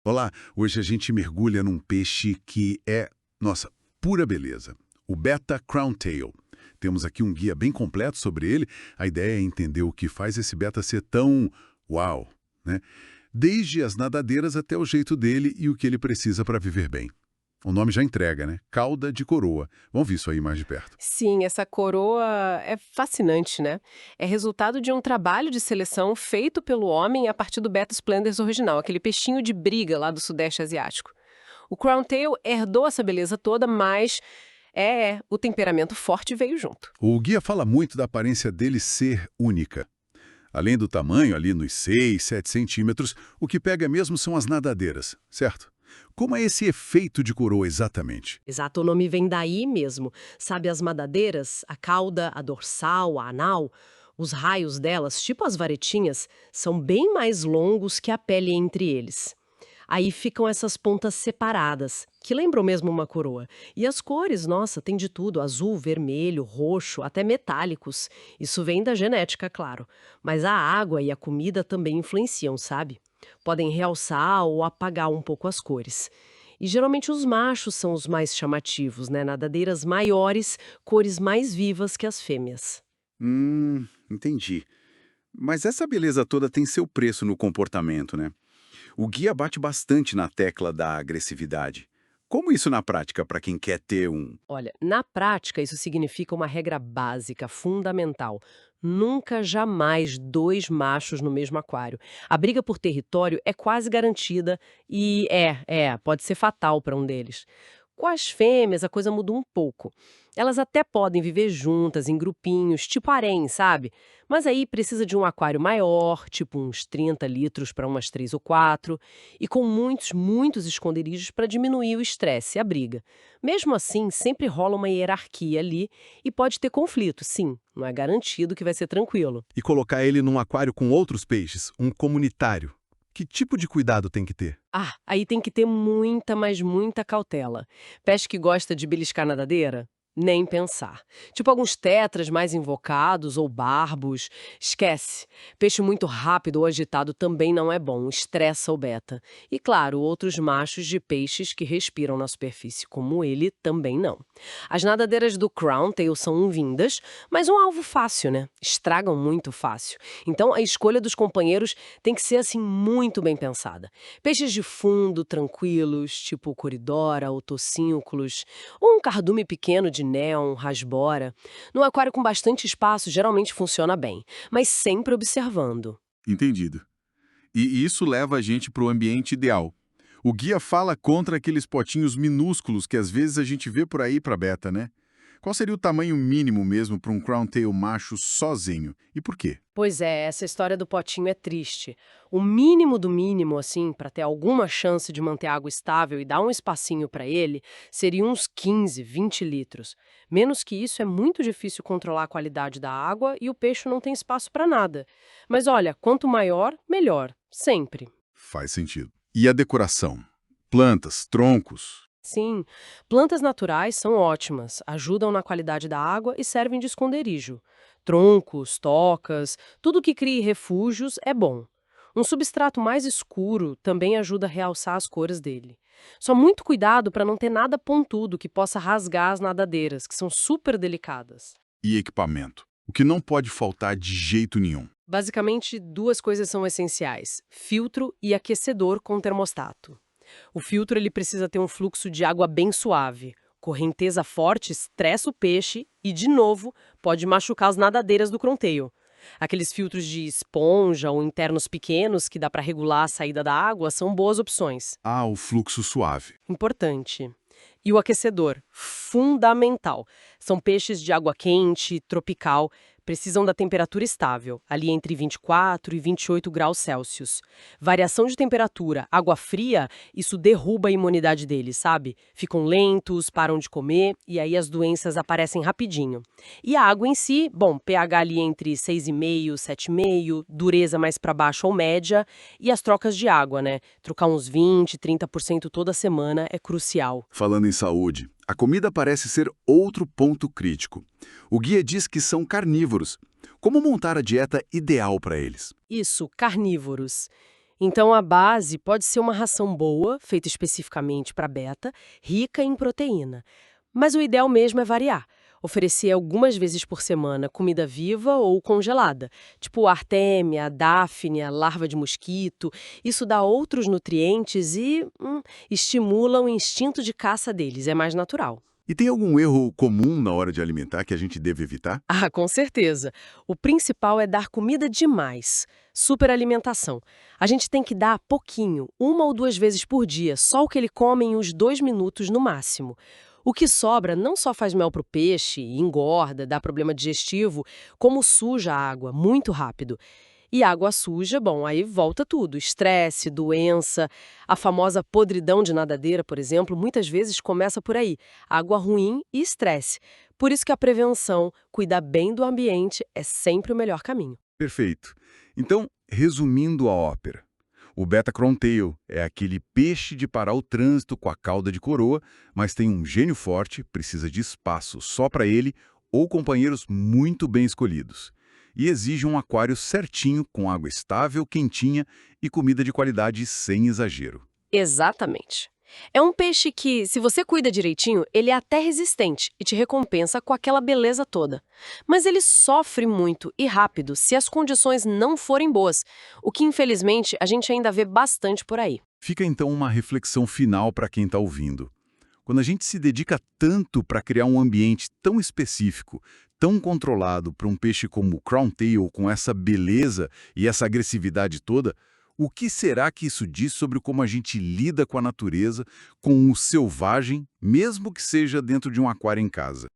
Olá, hoje a gente mergulha num peixe que é, nossa, pura beleza. O Beta Crown Tail. Temos aqui um guia bem completo sobre ele. A ideia é entender o que faz esse beta ser tão uau, né? Desde as nadadeiras até o jeito dele e o que ele precisa para viver bem. O nome já entrega, né? Cauda de coroa. Vamos ver isso aí mais de perto. Sim, essa coroa é fascinante, né? É resultado de um trabalho de seleção feito pelo homem a partir do Beta splendens original, aquele peixinho de briga lá do Sudeste Asiático. O Crown Tail herdou essa beleza toda, mas o temperamento forte veio junto. O guia fala muito da aparência dele ser única. Além do tamanho, ali nos 6, 7 centímetros, o que pega mesmo são as nadadeiras, certo? Como é esse efeito de coroa exatamente? Exato, o nome vem daí mesmo. Sabe as madadeiras, a cauda, a dorsal, a anal? Os raios delas, tipo as varetinhas, são bem mais longos que a pele entre eles. Aí ficam essas pontas separadas, que lembram mesmo uma coroa. E as cores, nossa, tem de tudo: azul, vermelho, roxo, até metálicos. Isso vem da genética, claro. Mas a água e a comida também influenciam, sabe? Podem realçar ou apagar um pouco as cores. E geralmente os machos são os mais chamativos, né? Nadadeiras maiores, cores mais vivas que as fêmeas. Entendi. Mas essa beleza toda tem seu preço no comportamento, né? O guia bate bastante na tecla da agressividade. Como isso na prática para quem quer ter um... Olha, na prática, isso significa uma regra básica, fundamental. Nunca, jamais, dois machos no mesmo aquário. A briga por território é quase garantida e pode ser fatal para um deles. Com as fêmeas, a coisa muda um pouco. Elas até podem viver juntas, em grupinhos, tipo harém, sabe? Mas aí precisa de um aquário maior, tipo uns 30 litros para umas 3 ou 4, e com muitos, muitos esconderijos para diminuir o estresse e a briga. Mesmo assim, sempre rola uma hierarquia ali e pode ter conflito, sim. Não é garantido que vai ser tranquilo. E colocar ele num aquário com outros peixes, um comunitário. Que tipo de cuidado tem que ter? Ah, aí tem que ter muita, mas muita cautela. Peixe que gosta de beliscar nadadeira? Nem pensar. Tipo alguns tetras mais invocados ou barbos. Esquece. Peixe muito rápido ou agitado também não é bom, estressa o beta. E claro, outros machos de peixes que respiram na superfície, como ele, também não. As nadadeiras do Crown Tail são vindas, mas um alvo fácil, né? Estragam muito fácil. Então a escolha dos companheiros tem que ser assim muito bem pensada. Peixes de fundo, tranquilos, tipo coridora ou tocínculos, ou um cardume pequeno de neon, rasbora. No aquário com bastante espaço geralmente funciona bem, mas sempre observando. Entendido. E isso leva a gente para o ambiente ideal. O guia fala contra aqueles potinhos minúsculos que às vezes a gente vê por aí para beta, né? Qual seria o tamanho mínimo mesmo para um crown tail macho sozinho? E por quê? Pois é, essa história do potinho é triste. O mínimo do mínimo, assim, para ter alguma chance de manter a água estável e dar um espacinho para ele, seria uns 15, 20 litros. Menos que isso é muito difícil controlar a qualidade da água e o peixe não tem espaço para nada. Mas olha, quanto maior, melhor. Sempre. Faz sentido. E a decoração? Plantas, troncos. Sim, plantas naturais são ótimas, ajudam na qualidade da água e servem de esconderijo. Troncos, tocas, tudo que crie refúgios é bom. Um substrato mais escuro também ajuda a realçar as cores dele. Só muito cuidado para não ter nada pontudo que possa rasgar as nadadeiras, que são super delicadas. E equipamento. O que não pode faltar de jeito nenhum. Basicamente, duas coisas são essenciais: filtro e aquecedor com termostato. O filtro ele precisa ter um fluxo de água bem suave. Correnteza forte estressa o peixe e, de novo, pode machucar as nadadeiras do cronteio. Aqueles filtros de esponja ou internos pequenos que dá para regular a saída da água são boas opções. Ah, o fluxo suave. Importante. E o aquecedor, fundamental. São peixes de água quente, tropical, precisam da temperatura estável, ali entre 24 e 28 graus Celsius. Variação de temperatura, água fria, isso derruba a imunidade deles, sabe? Ficam lentos, param de comer e aí as doenças aparecem rapidinho. E a água em si, bom, pH ali entre 6,5, 7,5, dureza mais para baixo ou média, e as trocas de água, né? Trocar uns 20, 30% toda semana é crucial. Falando em saúde, a comida parece ser outro ponto crítico. O guia diz que são carnívoros. Como montar a dieta ideal para eles? Isso, carnívoros. Então, a base pode ser uma ração boa, feita especificamente para beta, rica em proteína. Mas o ideal mesmo é variar. Oferecer algumas vezes por semana comida viva ou congelada, tipo artêmia, dáfnia, larva de mosquito. Isso dá outros nutrientes e estimula o instinto de caça deles, é mais natural. E tem algum erro comum na hora de alimentar que a gente deve evitar? Ah, com certeza. O principal é dar comida demais. Superalimentação. A gente tem que dar pouquinho, 1 ou 2 vezes por dia, só o que ele come em uns 2 minutos no máximo. O que sobra não só faz mel para o peixe, engorda, dá problema digestivo, como suja a água muito rápido. E água suja, bom, aí volta tudo, estresse, doença. A famosa podridão de nadadeira, por exemplo, muitas vezes começa por aí, água ruim e estresse. Por isso que a prevenção, cuidar bem do ambiente, é sempre o melhor caminho. Perfeito. Então, resumindo a ópera, o Beta Crowntail é aquele peixe de parar o trânsito com a cauda de coroa, mas tem um gênio forte, precisa de espaço só para ele ou companheiros muito bem escolhidos. E exige um aquário certinho, com água estável, quentinha e comida de qualidade sem exagero. Exatamente. É um peixe que, se você cuida direitinho, ele é até resistente e te recompensa com aquela beleza toda. Mas ele sofre muito e rápido se as condições não forem boas, o que infelizmente a gente ainda vê bastante por aí. Fica então uma reflexão final para quem está ouvindo. Quando a gente se dedica tanto para criar um ambiente tão específico, tão controlado para um peixe como o Crowntail, com essa beleza e essa agressividade toda, o que será que isso diz sobre como a gente lida com a natureza, com o selvagem, mesmo que seja dentro de um aquário em casa?